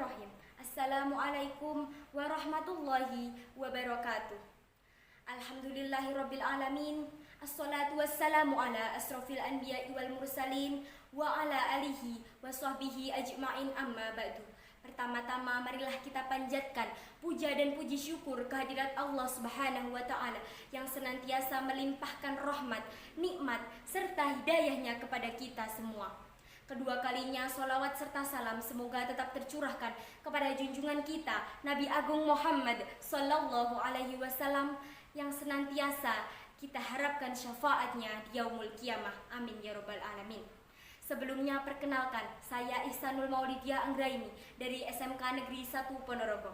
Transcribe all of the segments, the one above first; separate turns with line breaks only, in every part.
Bismillahirrahmanirrahim. Assalamualaikum warahmatullahi wabarakatuh. Alhamdulillahirabbil alamin. Assalatu wassalamu ala asrofil anbiya'i wal mursalin wa ala alihi wa sahbihi ajma'in, amma ba'du. Pertama-tama marilah kita panjatkan puja dan puji syukur kehadirat Allah Subhanahu wa taala yang senantiasa melimpahkan rahmat, nikmat serta hidayahnya kepada kita semua. Kedua kalinya sholawat serta salam semoga tetap tercurahkan kepada junjungan kita Nabi Agung Muhammad sallallahu alaihi wasallam yang senantiasa kita harapkan syafaatnya di yaumul qiyamah. Amin ya rabbal alamin. Sebelumnya perkenalkan, saya Ihsanul Maulidia Anggraini dari SMK Negeri 1 Ponorogo.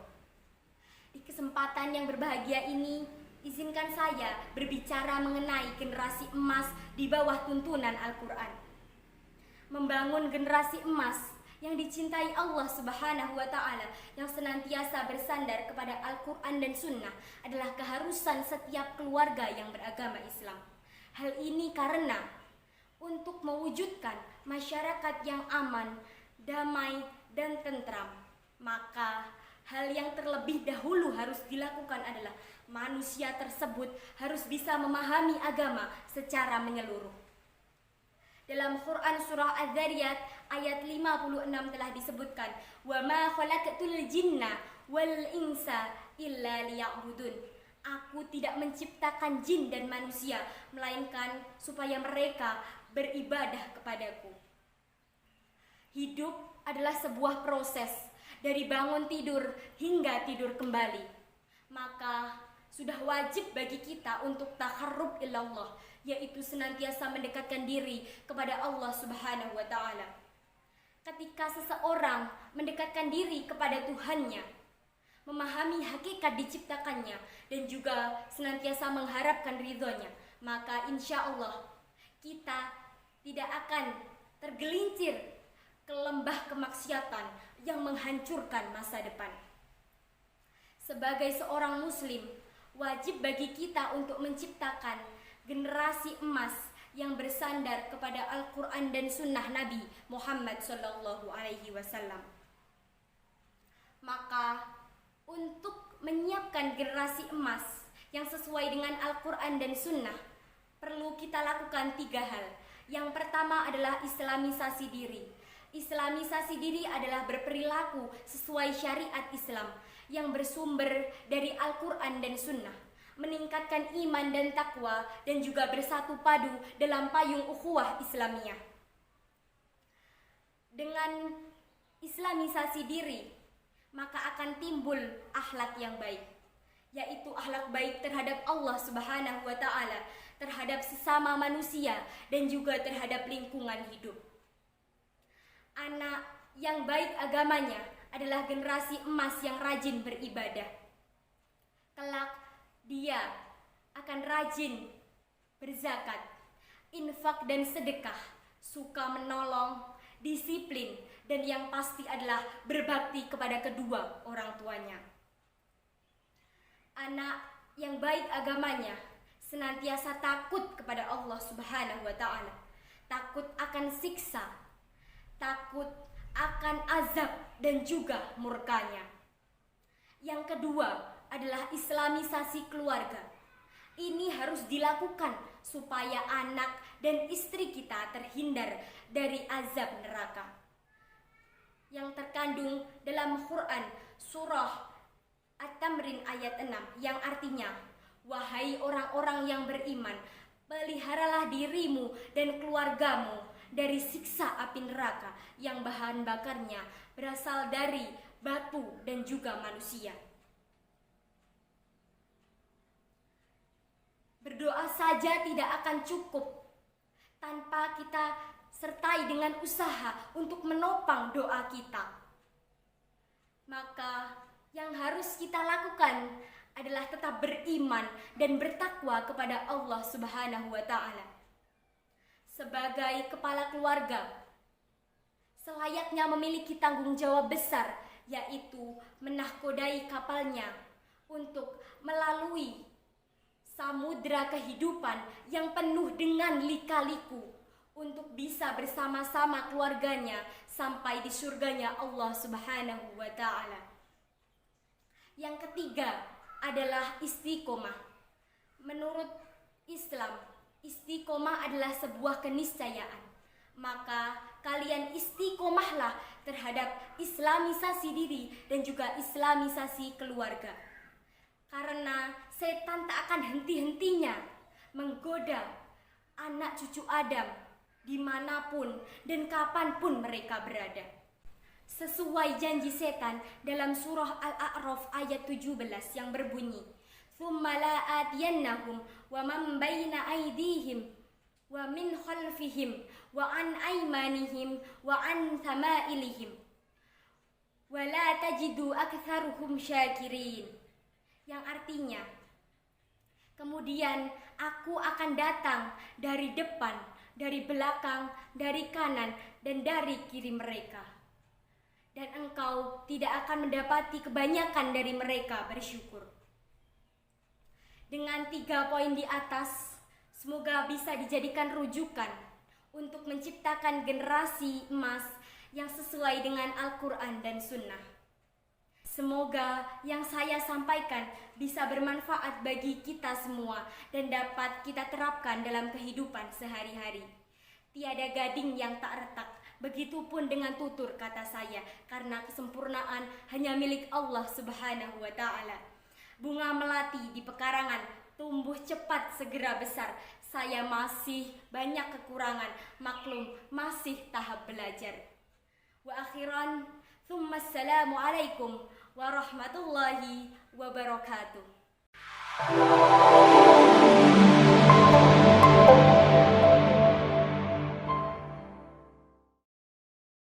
Di kesempatan yang berbahagia ini, izinkan saya berbicara mengenai generasi emas di bawah tuntunan Al-Quran. Membangun generasi emas yang dicintai Allah Subhanahu wa taala yang senantiasa bersandar kepada Al-Quran dan Sunnah adalah keharusan setiap keluarga yang beragama Islam. Hal ini karena untuk mewujudkan masyarakat yang aman, damai, dan tentram, maka hal yang terlebih dahulu harus dilakukan adalah manusia tersebut harus bisa memahami agama secara menyeluruh. Dalam Quran surah Az-Zariyat ayat 56 telah disebutkan, "Wa ma khalaqtul jinna wal insa illa liya'budun." Aku tidak menciptakan jin dan manusia melainkan supaya mereka beribadah kepadaku. Hidup adalah sebuah proses dari bangun tidur hingga tidur kembali. Maka sudah wajib bagi kita untuk taqarrub ilallah, yaitu senantiasa mendekatkan diri kepada Allah Subhanahu wa taala. Ketika seseorang mendekatkan diri kepada Tuhannya, memahami hakikat diciptakannya dan juga senantiasa mengharapkan ridhonya, maka insya Allah kita tidak akan tergelincir ke lembah kemaksiatan yang menghancurkan masa depan. Sebagai seorang muslim, wajib bagi kita untuk menciptakan generasi emas yang bersandar kepada Al-Quran dan Sunnah Nabi Muhammad sallallahu alaihi wasallam. Maka untuk menyiapkan generasi emas yang sesuai dengan Al-Quran dan Sunnah, perlu kita lakukan 3 hal. Yang pertama adalah islamisasi diri. Islamisasi diri adalah berperilaku sesuai syariat Islam yang bersumber dari Al-Quran dan Sunnah, meningkatkan iman dan takwa, dan juga bersatu padu dalam payung ukhuwah Islamiyah. Dengan islamisasi diri, maka akan timbul akhlak yang baik, yaitu akhlak baik terhadap Allah Subhanahu wa taala, terhadap sesama manusia, dan juga terhadap lingkungan hidup. Anak yang baik agamanya adalah generasi emas yang rajin beribadah. Kelak dia akan rajin berzakat, infak dan sedekah, suka menolong, disiplin, dan yang pasti adalah berbakti kepada kedua orang tuanya. Anak yang baik agamanya senantiasa takut kepada Allah Subhanahu wa taala, takut akan siksa, takut akan azab dan juga murkanya. Yang kedua adalah islamisasi keluarga. Ini harus dilakukan supaya anak dan istri kita terhindar dari azab neraka. Yang terkandung dalam Quran surah At-Tamrin ayat 6 yang artinya, "Wahai orang-orang yang beriman, peliharalah dirimu dan keluargamu dari siksa api neraka yang bahan bakarnya berasal dari batu dan juga manusia." Berdoa saja tidak akan cukup tanpa kita sertai dengan usaha untuk menopang doa kita. Maka yang harus kita lakukan adalah tetap beriman dan bertakwa kepada Allah Subhanahu wa taala. Sebagai kepala keluarga, selayaknya memiliki tanggung jawab besar, yaitu menahkodai kapalnya untuk melalui samudra kehidupan yang penuh dengan lika-liku untuk bisa bersama-sama keluarganya sampai di surganya Allah Subhanahu wa Ta'ala. Yang ketiga adalah istiqomah. Menurut Islam, istiqomah adalah sebuah keniscayaan. Maka kalian istiqomahlah terhadap islamisasi diri dan juga islamisasi keluarga. Karena setan tak akan henti-hentinya menggoda anak cucu Adam dimanapun dan kapanpun mereka berada. Sesuai janji setan dalam surah Al-A'raf ayat 17 yang berbunyi, "Tsumma la atiyannahum wa man baina aydihim wa min khalfihim wa an aymanihim wa an thamailihim wa la tajidu aktsaruhum syakirin." Yang artinya, kemudian aku akan datang dari depan, dari belakang, dari kanan, dan dari kiri mereka. Dan engkau tidak akan mendapati kebanyakan dari mereka bersyukur. Dengan 3 poin di atas, semoga bisa dijadikan rujukan untuk menciptakan generasi emas yang sesuai dengan Al-Quran dan Sunnah. Semoga yang saya sampaikan bisa bermanfaat bagi kita semua dan dapat kita terapkan dalam kehidupan sehari-hari. Tiada gading yang tak retak, begitupun dengan tutur kata saya, karena kesempurnaan hanya milik Allah Subhanahu wa Ta'ala. Bunga melati di pekarangan tumbuh cepat segera besar. Saya masih banyak kekurangan, maklum masih tahap belajar. Wa akhiran, thumma assalamualaikum warahmatullahi wabarakatuh.